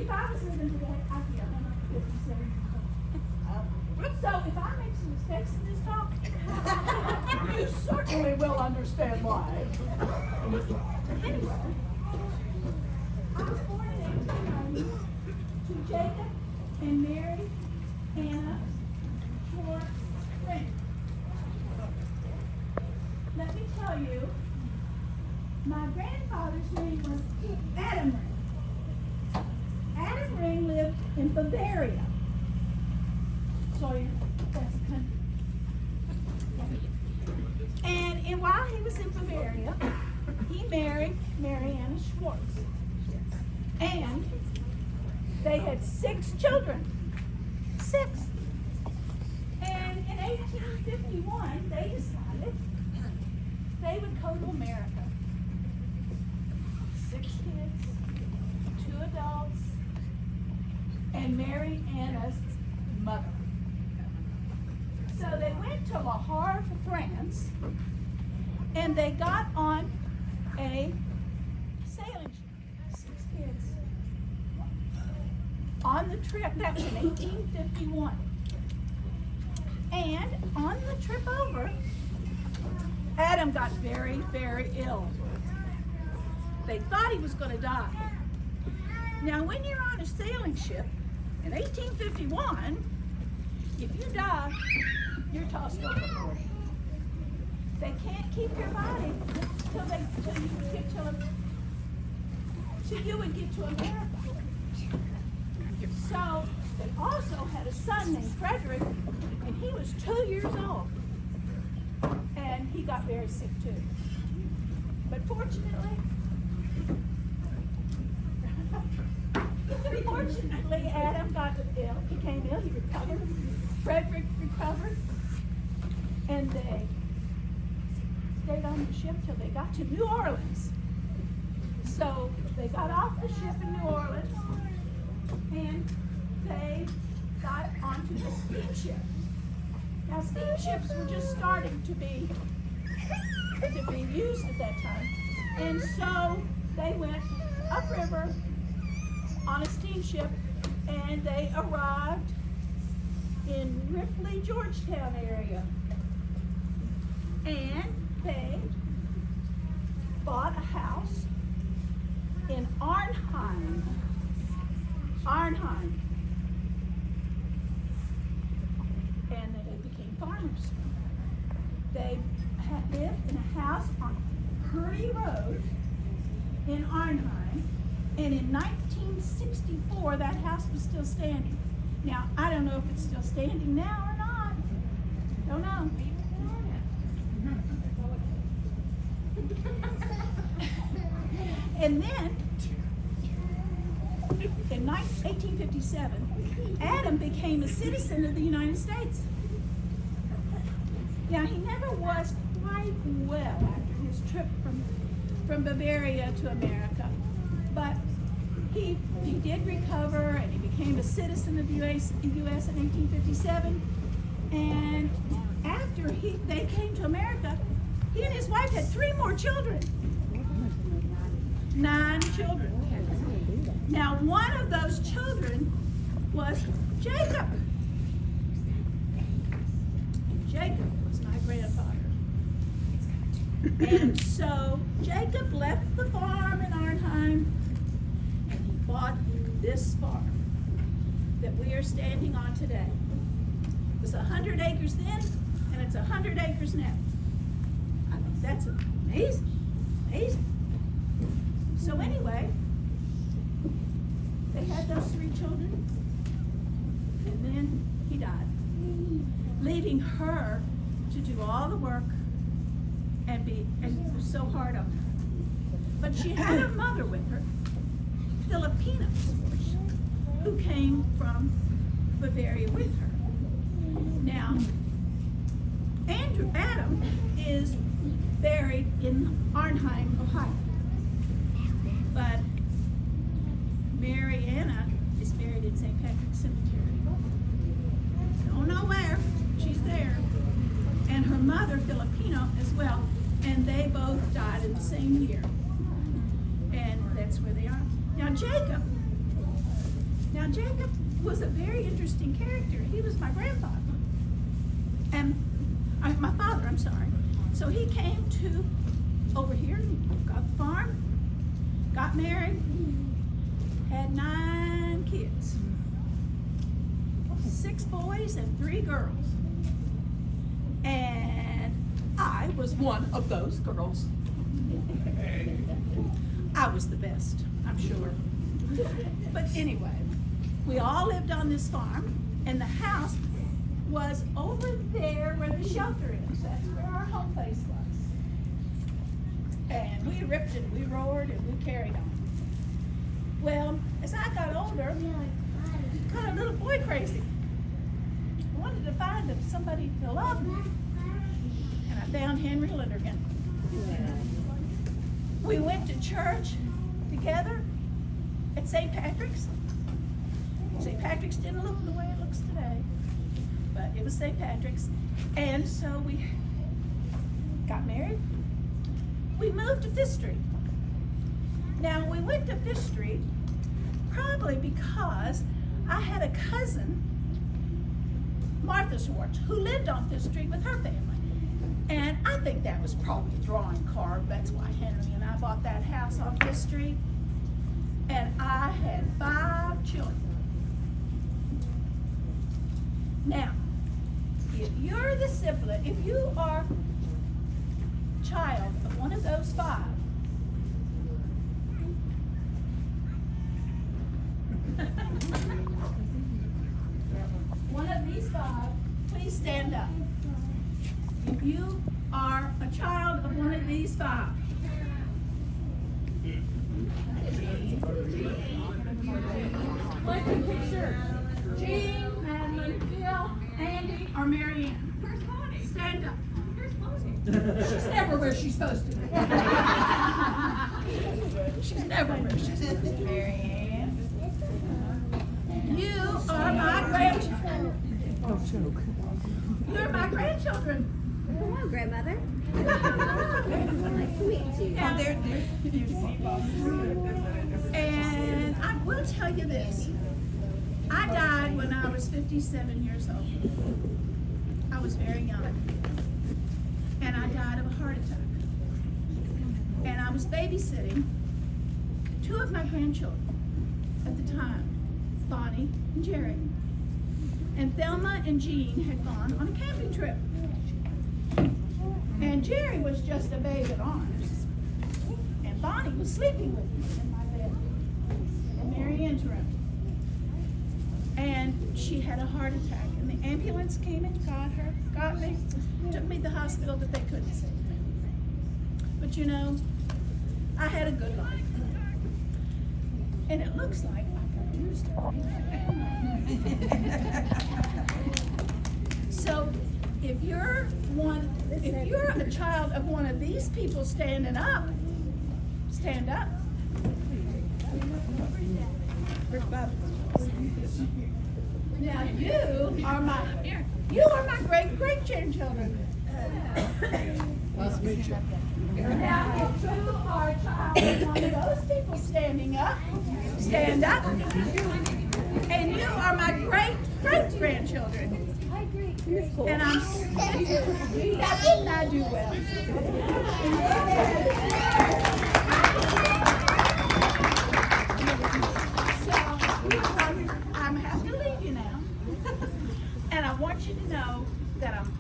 If I was living today, I'd be 157 years old. So if I make some mistakes in this talk, you certainly will understand why. Anyway, I was born in 1890 to Jacob and Mary Anna Schwartz Ring. Let me tell you, my grandfather's name was Adam Ring. Adam Ring lived in Bavaria. So that's a country. And while he was in Bavaria, he married Mary Anna Schwartz. And they had 6 children. 6. And in 1851, they decided they would go to America. 6 kids, 2 adults, and Mary Anna's mother. So they went to La Havre, France, and they got on a sailing ship. 6 kids. On the trip, that was in 1851. And on the trip over, Adam got very, very ill. They thought he was going to die. Now, when you're on a sailing ship in 1851, if you die, you're tossed overboard. They can't keep your body till you would get to America. So they also had a son named Frederick, and he was 2 years old. And he got very sick too. But fortunately, Adam got ill, became ill, he recovered. Frederick recovered. And they stayed on the ship till they got to New Orleans. So they got off the ship in New Orleans and they got onto the steamship. Now steamships were just starting to be used at that time. And so they went upriver on a steamship and they arrived in Ripley, Georgetown area. And they bought a house in Arnheim. And they became farmers. They lived in a house on Curry Road in Arnheim. And in 1964, that house was still standing. Now, I don't know if it's still standing now or not. Don't know. And then, in 1857, Adam became a citizen of the United States. Now, he never was quite well after his trip from Bavaria to America, but he did recover and he became a citizen of the U.S. in 1857. And after they came to America, he and his wife had 3 more children. 9 children. Now, one of those children was Jacob. Jacob was my grandfather. And so Jacob left the farm in Arnheim and he bought this farm that we are standing on today. It was 100 acres then, and it's 100 acres now. I mean, that's amazing. Amazing. So anyway, they had those 3 children, and then he died, leaving her to do all the work and it was so hard on her. But she had her mother with her, Filipina, who came from Bavaria with her. Now, Adam is buried in Arnheim, Ohio. But Mary Anna is buried in St. Patrick's Cemetery. Don't know where, she's there. And her mother, Filipino, as well. And they both died in the same year. And that's where they are. Now Jacob Now Jacob was a very interesting character. He was my grandfather. And my father, I'm sorry. So he came to over here, got the farm, got married, had 9 kids. 6 boys and 3 girls. And I was one of those girls. I was the best, I'm sure. But anyway, we all lived on this farm, and the house was over there where the shelter is. That's where our home place was. And we ripped and we roared and we carried on. Well, as I got older, I got a little boy crazy. I wanted to find somebody to love me. And I found Henry Lundergan. We went to church together at St. Patrick's. St. Patrick's didn't look the way it looks today, but it was St. Patrick's. And so we got married. We moved to Fifth Street. Now we went to Fifth Street probably because I had a cousin, Martha Schwartz, who lived on Fifth Street with her family. And I think that was probably a drawing card. That's why Henry and I bought that house on Fifth Street. And I had 5 children. Now, if you're the sibling, if you are child of one of those 5, one of these 5, please stand up. If you are a child of one of these 5, look at the picture. Jean, Madeline, Bill, Andy, or Mary Ann. Where's Bonnie? Stand up. Where's Bonnie? She's never where she's supposed to be. She's never where she's supposed to be. Mary Ann. You are my grandchildren. Don't choke. You're my grandchildren. Hello, grandmother. Nice to meet you. And they're and I will tell you this. I died when I was 57 years old. I was very young. And I died of a heart attack. And I was babysitting 2 of my grandchildren at the time, Bonnie and Jerry. And Thelma and Jean had gone on a camping trip. And Jerry was just a babe in arms. And Bonnie was sleeping with me in my bed in Mary Ann's room. And she had a heart attack. And the ambulance came and got her, got me, took me to the hospital, but they couldn't save me. But you know, I had a good life. And it looks like I produced it. So if you're a child of one of these people standing up, stand up. Where's Bob? Now you are my great grandchildren. Nice to meet you. Now if you are a child of one of those people standing up, stand up. And you are my great grandchildren. And I do well. So I'm happy to leave you now. And I want you to know that I'm